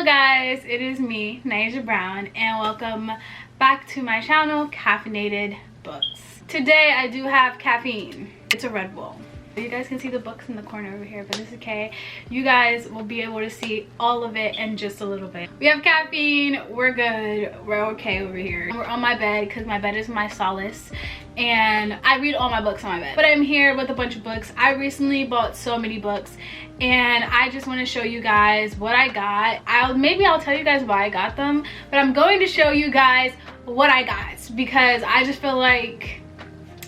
Hello guys, it is me, Naija Brown, and welcome back to my channel, Caffeinated Books. Today I do have caffeine. It's a Red Bull. You guys can see the books in the corner over here, but it's okay. You guys will be able to see all of it in just a little bit. We have caffeine, we're good, we're okay over here. We're on my bed because my bed is my solace, and I read all my books on my bed. But I'm here with a bunch of books. I recently bought so many books, and I just want to show you guys what I got. Maybe I'll tell you guys why I got them, but I'm going to show you guys what I got because I just feel like,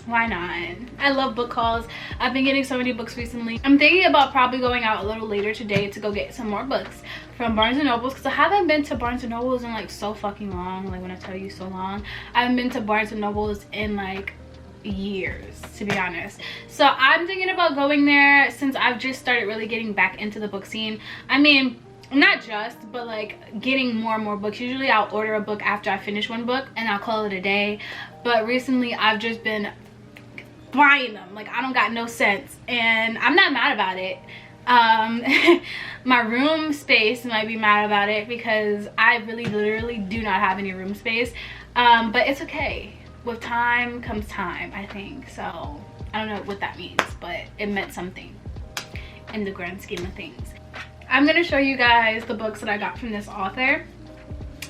why not? I love book hauls. I've been getting so many books recently. I'm thinking about probably going out a little later today to go get some more books from Barnes & Nobles because I haven't been to Barnes & Nobles in like so fucking long. Like when I tell you so long, I haven't been to Barnes & Nobles in like years, to be honest. So I'm thinking about going there since I've just started really getting back into the book scene. I mean, not just, but like getting more and more books. Usually I'll order a book after I finish one book and I'll call it a day, but recently I've just been buying them. Like I don't got no sense, and I'm not mad about it. My room space might be mad about it because I really literally do not have any room space, but it's okay. With time comes time, I think. So I don't know what that means, but it meant something in the grand scheme of things. I'm gonna show you guys the books that I got from this author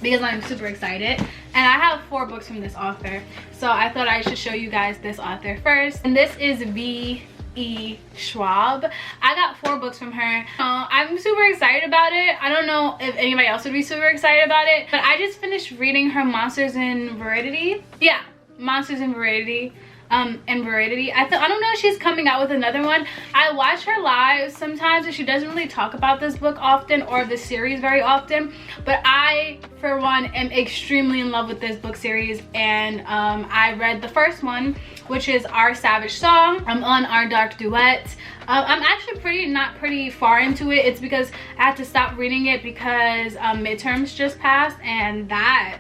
because I'm super excited, and I have 4 books from this author, so I thought I should show you guys this author first. And this is V.E. Schwab. I got 4 books from her. I'm super excited about it. I don't know if anybody else would be super excited about it, but I just finished reading her Monsters in Variety. Yeah, Monsters in Variety. I don't know if she's coming out with another one. I watch her live sometimes and she doesn't really talk about this book often or the series very often, but I for one am extremely in love with this book series, and I read the first one, which is Our Savage Song. I'm on Our Dark Duet. I'm actually pretty far into it. It's because I had to stop reading it because midterms just passed, and that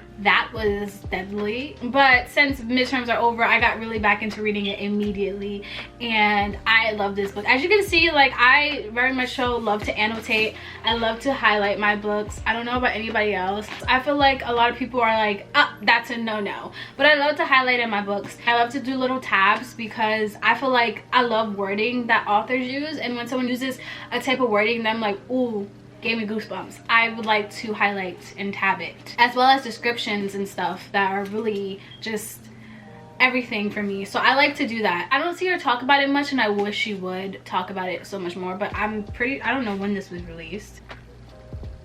was deadly. But since midterms are over, I got really back into reading it immediately, and I love this book. As you can see, like I very much so love to annotate. I love to highlight my books. I don't know about anybody else. I feel like a lot of people are like, that's a no-no, but I love to highlight in my books. I love to do little tabs because I feel like I love wording that authors use, and when someone uses a type of wording, then I'm like, ooh, gave me goosebumps. I would like to highlight and tab it, as well as descriptions and stuff that are really just everything for me. So I like to do that. I don't see her talk about it much, and I wish she would talk about it so much more, but I don't know when this was released.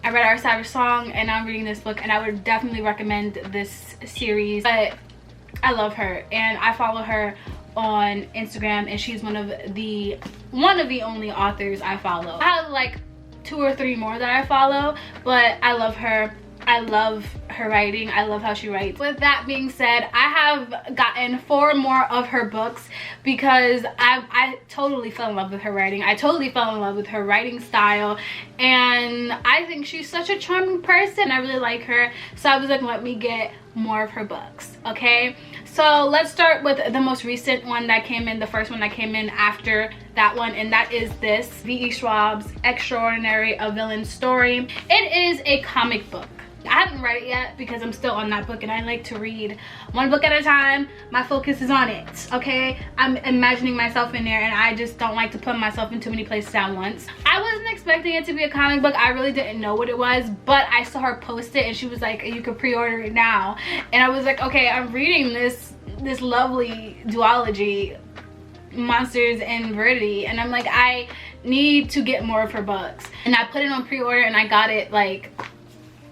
I read Our Savage Song, and now I'm reading this book, and I would definitely recommend this series. But I love her, and I follow her on Instagram, and she's one of the only authors I follow. I have like 2 or 3 more that I follow, but I love her. I love her writing. I love how she writes. With that being said, I have gotten 4 more of her books because I totally fell in love with her writing. I totally fell in love with her writing style, and I think she's such a charming person. I really like her, so I was like, let me get more of her books. Okay, so let's start with the most recent one that came in, the first one that came in after that one, and that is this V.E. Schwab's Extraordinary A Villain Story. It is a comic book. I haven't read it yet because I'm still on that book, and I like to read one book at a time. My focus is on it, okay? I'm imagining myself in there, and I just don't like to put myself in too many places at once. I wasn't expecting it to be a comic book. I really didn't know what it was, but I saw her post it, and she was like, you could pre-order it now. And I was like, okay, I'm reading this lovely duology, Monsters in Variety, and I'm like, I need to get more of her books. And I put it on pre-order, and I got it like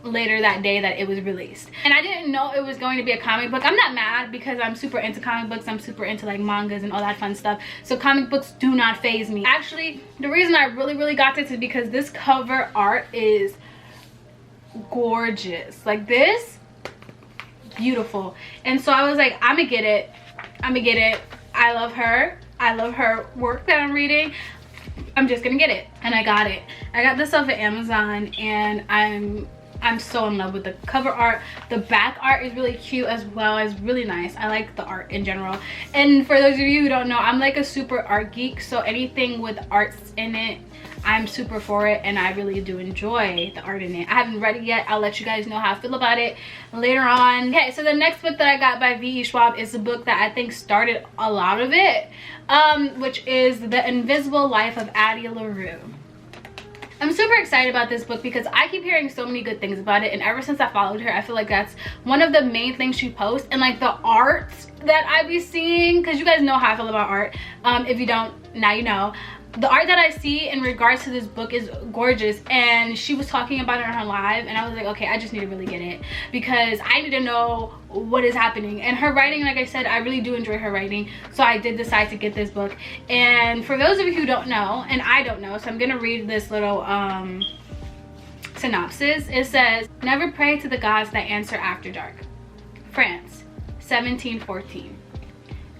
later that day that it was released, and I didn't know it was going to be a comic book. I'm not mad because I'm super into comic books. I'm super into like mangas and all that fun stuff, so comic books do not faze me. Actually, the reason I really got this is because this cover art is gorgeous. Like this, beautiful. And so I was like, I'm gonna get it. I love her work that I'm reading. I'm just gonna get it, and I got it. I got this off of Amazon, and I'm so in love with the cover art. The back art is really cute as well, as really nice. I like the art in general. And for those of you who don't know, I'm like a super art geek, so anything with arts in it I'm super for it, and I really do enjoy the art in it. I haven't read it yet. I'll let you guys know how I feel about it later on. Okay, so the next book that I got by V.E. Schwab is the book that I think started a lot of it, which is The Invisible Life of Addie Larue. I'm super excited about this book because I keep hearing so many good things about it, and ever since I followed her, I feel like that's one of the main things she posts. And like the art that I be seeing, because you guys know how I feel about art, if you don't, now you know. The art that I see in regards to this book is gorgeous, and she was talking about it on her live, and I was like, okay, I just need to really get it because I need to know what is happening. And her writing, like I said, I really do enjoy her writing, so I did decide to get this book. And for those of you who don't know, and I don't know, so I'm gonna read this little synopsis. It says, never pray to the gods that answer after dark. France, 1714.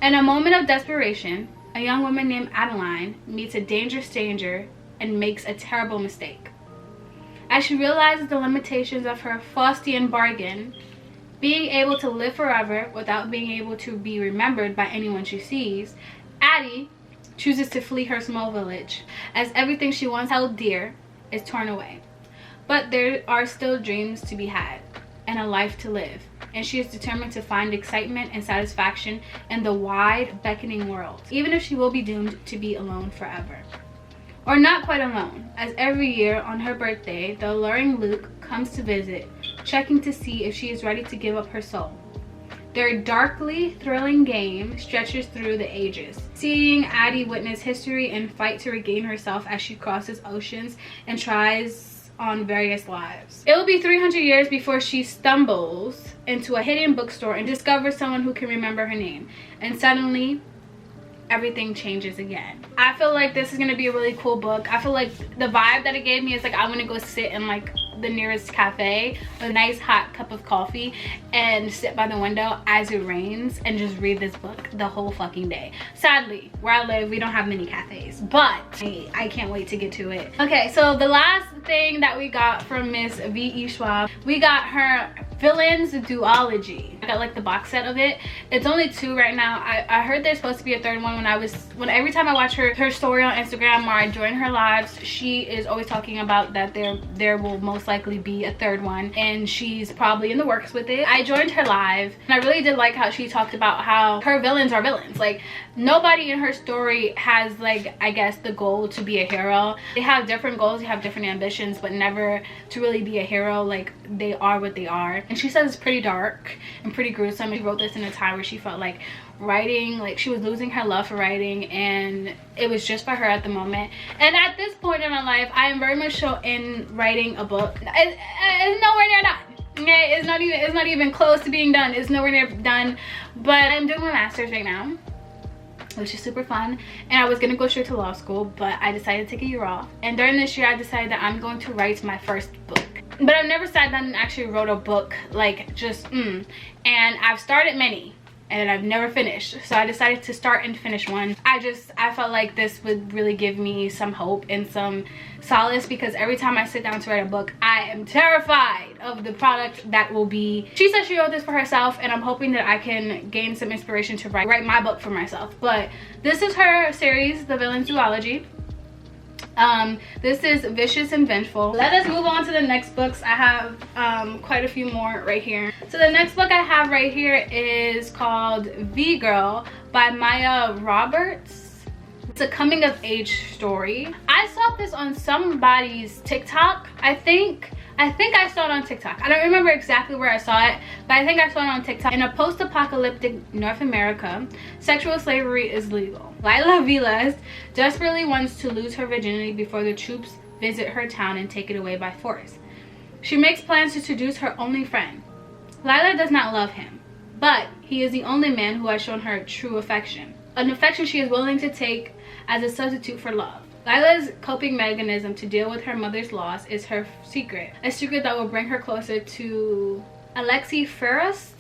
In a moment of desperation, a young woman named Adeline meets a dangerous stranger and makes a terrible mistake. As she realizes the limitations of her Faustian bargain, being able to live forever without being able to be remembered by anyone she sees, Addie chooses to flee her small village as everything she once held dear is torn away. But there are still dreams to be had and a life to live, and she is determined to find excitement and satisfaction in the wide, beckoning world, even if she will be doomed to be alone forever. Or not quite alone, as every year on her birthday, the alluring Luke comes to visit, checking to see if she is ready to give up her soul. Their darkly thrilling game stretches through the ages, seeing Addie witness history and fight to regain herself as she crosses oceans and tries on various lives. It will be 300 years before she stumbles into a hidden bookstore and discovers someone who can remember her name, and suddenly everything changes again. I feel like this is gonna be a really cool book. I feel like the vibe that it gave me is like I want to go sit in like the nearest cafe with a nice hot cup of coffee and sit by the window as it rains and just read this book the whole fucking day. Sadly, where I live, we don't have many cafes, but I can't wait to get to it. Okay, so the last thing that we got from Miss V.E. Schwab, we got her Villains Duology. I got like the box set of it. It's only 2 right now. I heard there's supposed to be a 3rd one. Every time I watch her story on Instagram or I join her lives, she is always talking about that there will most likely be a 3rd one, and she's probably in the works with it. I joined her live and I really did like how she talked about how her villains are villains. Like nobody in her story has, like, I guess the goal to be a hero. They have different goals, they have different ambitions, but never to really be a hero. Like they are what they are. And she says it's pretty dark and pretty gruesome. She wrote this in a time where she felt like writing, like she was losing her love for writing, and it was just for her at the moment. And at this point in my life, I am very much so in writing a book. It's nowhere near done. Okay, it's not even close to being done. It's nowhere near done, but I'm doing my master's right now, which is super fun. And I was gonna go straight to law school, but I decided to take a year off, and during this year I decided that I'm going to write my first book. But I've never sat down and actually wrote a book, like just and I've started many and I've never finished, so I decided to start and finish one. I felt like this would really give me some hope and some solace, because every time I sit down to write a book, I am terrified of the product that will be. She said she wrote this for herself, and I'm hoping that I can gain some inspiration to write my book for myself. But this is her series, The Villains Duology. This is Vicious and Vengeful. Let us move on to the next books. I have quite a few more right here. So the next book I have right here is called Girl by Mya Robarts. It's a coming of age story. I saw this on somebody's TikTok. I think I saw it on TikTok. I don't remember exactly where I saw it, but I think I saw it on TikTok. In a post-apocalyptic North America, sexual slavery is legal. Lila Vilas desperately wants to lose her virginity before the troops visit her town and take it away by force. She makes plans to seduce her only friend. Lila does not love him, but he is the only man who has shown her true affection. An affection she is willing to take as a substitute for love. Lila's coping mechanism to deal with her mother's loss is her secret. A secret that will bring her closer to Alexei Ferris.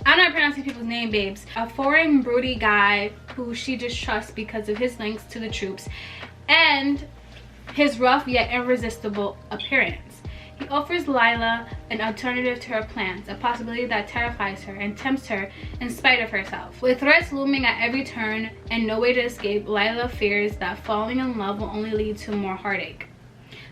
I'm not pronouncing people's name, babes. A foreign, broody guy who she distrusts because of his links to the troops and his rough yet irresistible appearance. He offers Lila an alternative to her plans, a possibility that terrifies her and tempts her in spite of herself. With threats looming at every turn and no way to escape, Lila fears that falling in love will only lead to more heartache.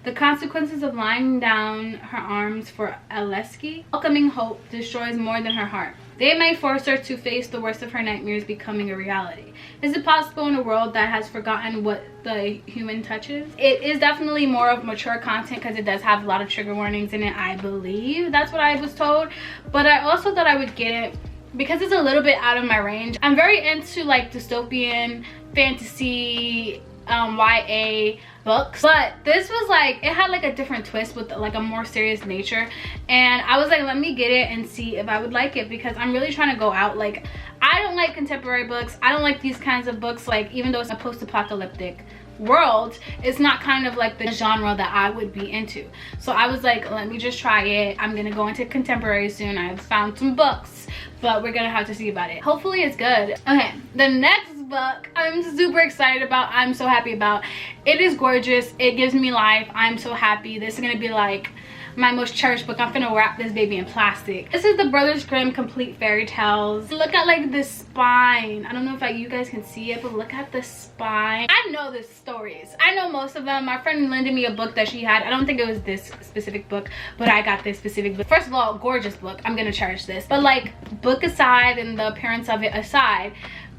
The consequences of lying down her arms for Aleski, welcoming hope, destroys more than her heart. They may force her to face the worst of her nightmares becoming a reality. Is it possible in a world that has forgotten what the human touches? It is definitely more of mature content because it does have a lot of trigger warnings in it, I believe. That's what I was told. But I also thought I would get it because it's a little bit out of my range. I'm very into like dystopian, fantasy, YA books, but this was like, it had like a different twist with like a more serious nature, and I was like, let me get it and see if I would like it, because I'm really trying to go out. Like, I don't like contemporary books. I don't like these kinds of books. Like, even though it's a post-apocalyptic world, it's not kind of like the genre that I would be into. So I was like, let me just try it. I'm gonna go into contemporary soon. I've found some books, but we're gonna have to see about it. Hopefully it's good. Okay, the next book I'm super excited about. I'm so happy about. It is gorgeous. It gives me life. I'm so happy. This is gonna be like my most cherished book. I'm finna wrap this baby in plastic. This is the Brothers Grimm Complete Fairy Tales. Look at like the spine. I don't know if you guys can see it, but look at the spine. I know the stories. I know most of them. My friend lended me a book that she had. I don't think it was this specific book, but I got this specific book. First of all, gorgeous book. I'm gonna cherish this. But like, book aside and the appearance of it aside,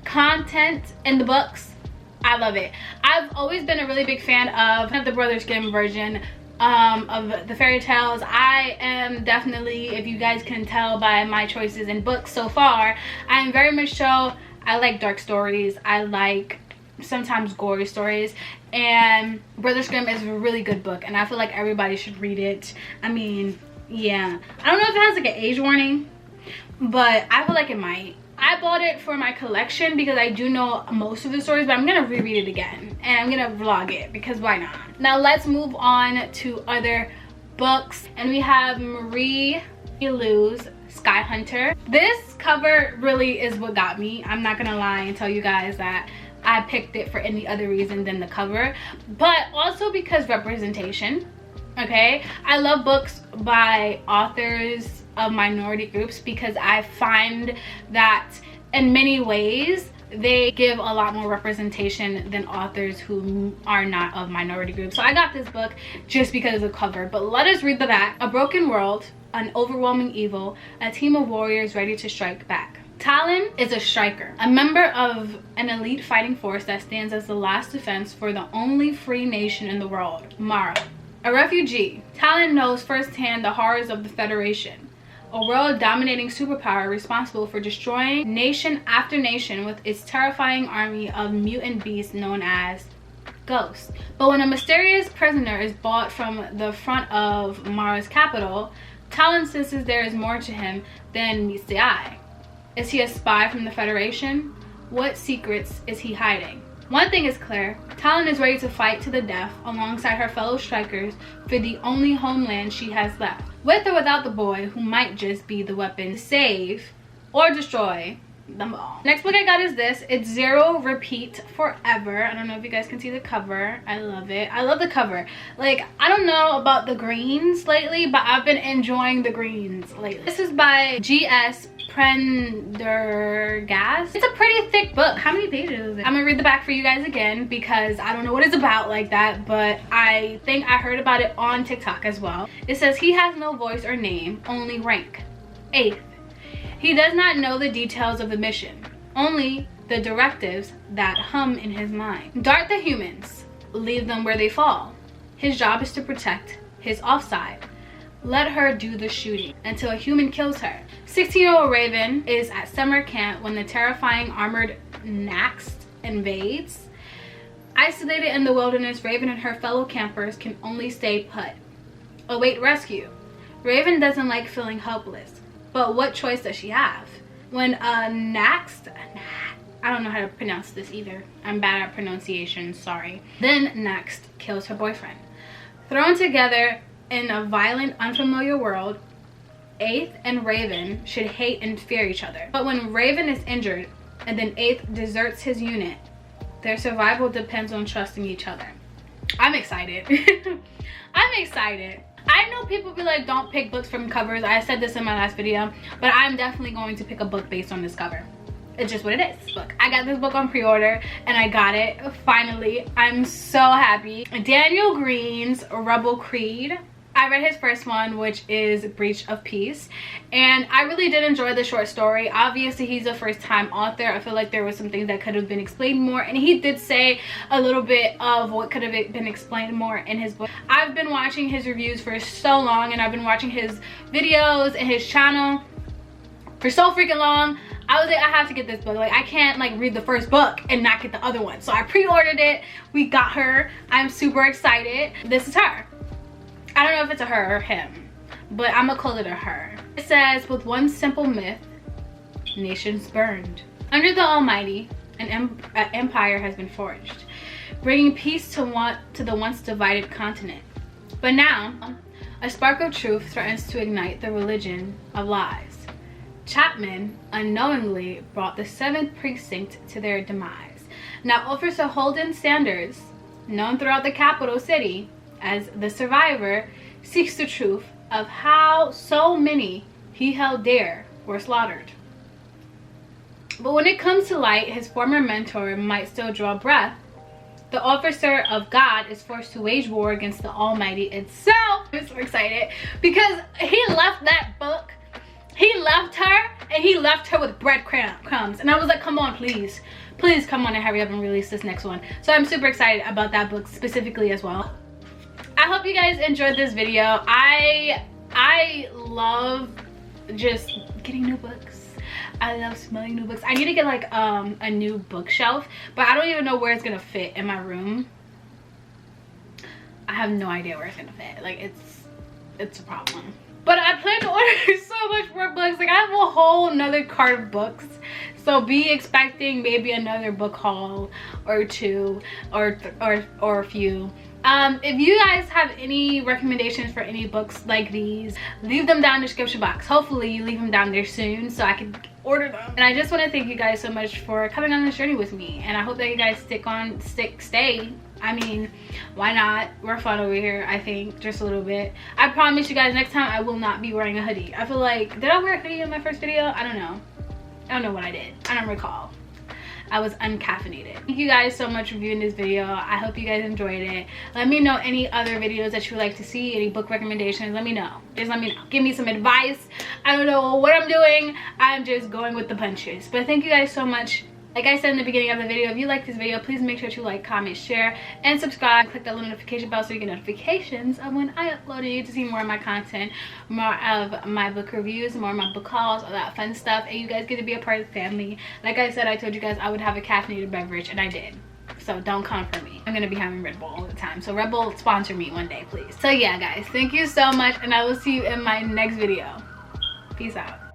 content in the books, I love it. I've always been a really big fan of the Brothers Grimm version of the fairy tales. I am definitely, if you guys can tell by my choices in books so far, I am very much so, I like dark stories. I like sometimes gory stories, and Brothers Grimm is a really good book, and I feel like everybody should read it. I mean, yeah, I don't know if it has like an age warning, but I feel like it might. I bought it for my collection because I do know most of the stories, but I'm gonna reread it again and I'm gonna vlog it because why not? Now let's move on to other books, and we have Marie Lou's Skyhunter. This cover really is what got me. I'm not gonna lie and tell you guys that I picked it for any other reason than the cover, but also because representation. Okay, I love books by authors of minority groups because I find that in many ways they give a lot more representation than authors who are not of minority groups. So I got this book just because of the cover, but let us read the back. A broken world, an overwhelming evil, a team of warriors ready to strike back. Talon is a striker, a member of an elite fighting force that stands as the last defense for the only free nation in the world, Mara. A refugee, Talon knows firsthand the horrors of the Federation, a world-dominating superpower responsible for destroying nation after nation with its terrifying army of mutant beasts known as ghosts. But when a mysterious prisoner is brought from the front of Mara's capital, Talon senses there is more to him than meets the eye. Is he a spy from the Federation? What secrets is he hiding? One thing is clear, Talon is ready to fight to the death alongside her fellow strikers for the only homeland she has left. With or without the boy, who might just be the weapon to save or destroy them all. Next book I got is this. It's Zero Repeat Forever. I don't know if you guys can see the cover. I love it. I love the cover. Like, I don't know about the greens lately, but I've been enjoying the greens lately. This is by G.S. Prendergast. It's a pretty thick book. How many pages is it? I'm gonna read the back for you guys again because I don't know what it's about like that, but I think I heard about it on TikTok as well. It says he has no voice or name, only rank. 8th. He does not know the details of the mission, only the directives that hum in his mind. Dart the humans, leave them where they fall. His job is to protect his offside. Let her do the shooting until a human kills her. 16-year-old Raven is at summer camp when the terrifying armored Naxt invades. Isolated in the wilderness, Raven and her fellow campers can only stay put. Await rescue. Raven doesn't like feeling helpless, but what choice does she have? When Naxt, I don't know how to pronounce this either. I'm bad at pronunciation, sorry. Then Naxt kills her boyfriend. Thrown together in a violent, unfamiliar world, 8th and Raven should hate and fear each other. But when Raven is injured and then 8th deserts his unit, their survival depends on trusting each other. I'm excited. I'm excited. I know people be like, don't pick books from covers. I said this in my last video, but I'm definitely going to pick a book based on this cover. It's just what it is. Look, I got this book on pre-order and I got it finally. I'm so happy. Daniel Greene's Rebel Creed. I read his first one, which is Breach of Peace, and I really did enjoy the short story. Obviously, he's a first-time author. I feel like there was some things that could have been explained more, and he did say a little bit of what could have been explained more in his book. I've been watching his reviews for so long, and I've been watching his videos and his channel for so freaking long. I was like, I have to get this book. Like, I can't like read the first book and not get the other one. So I pre-ordered it. We got her. I'm super excited. This is her. I don't know if it's a her or him, but I'm gonna call it a her. It says, with one simple myth, nations burned. Under the Almighty, an empire has been forged, bringing peace to the once divided continent. But now, a spark of truth threatens to ignite the religion of lies. Chapman unknowingly brought the 7th precinct to their demise. Now Officer Holden Sanders, known throughout the capital city as the survivor, seeks the truth of how so many he held dear were slaughtered. But when it comes to light, his former mentor might still draw breath. The officer of God is forced to wage war against the Almighty itself. I'm so excited because he left that book. He left her, and he left her with breadcrumbs. And I was like, come on, please. Please come on and hurry up and release this next one. So I'm super excited about that book specifically as well. I hope you guys enjoyed this video. I love just getting new books. I love smelling new books. I need to get like a new bookshelf, but I don't even know where it's gonna fit in my room. I have no idea where it's gonna fit. Like, it's a problem. But I plan to order so much more books. Like, I have a whole nother cart of books. So be expecting maybe another book haul or two or a few. If you guys have any recommendations for any books like these, leave them down in the description box. Hopefully you leave them down there soon so I can order them. And I just want to thank you guys so much for coming on this journey with me, and I hope that you guys stay. I mean, why not? We're fun over here, I think, just a little bit. I promise you guys, next time I will not be wearing a hoodie. I feel like, did I wear a hoodie in my first video? I don't know what I did. I don't recall. I was uncaffeinated. Thank you guys so much for viewing this video. I hope you guys enjoyed it. Let me know any other videos that you would like to see, any book recommendations. Let me know. Just let me know. Give me some advice. I don't know what I'm doing. I'm just going with the punches. But thank you guys so much. Like I said in the beginning of the video, if you like this video, please make sure to like, comment, share, and subscribe. Click that little notification bell so you get notifications of when I upload it to see more of my content, more of my book reviews, more of my book hauls, all that fun stuff. And you guys get to be a part of the family. Like I said, I told you guys I would have a caffeinated beverage, and I did. So don't come for me. I'm gonna be having Red Bull all the time. So Red Bull, sponsor me one day, please. So yeah, guys, thank you so much, and I will see you in my next video. Peace out.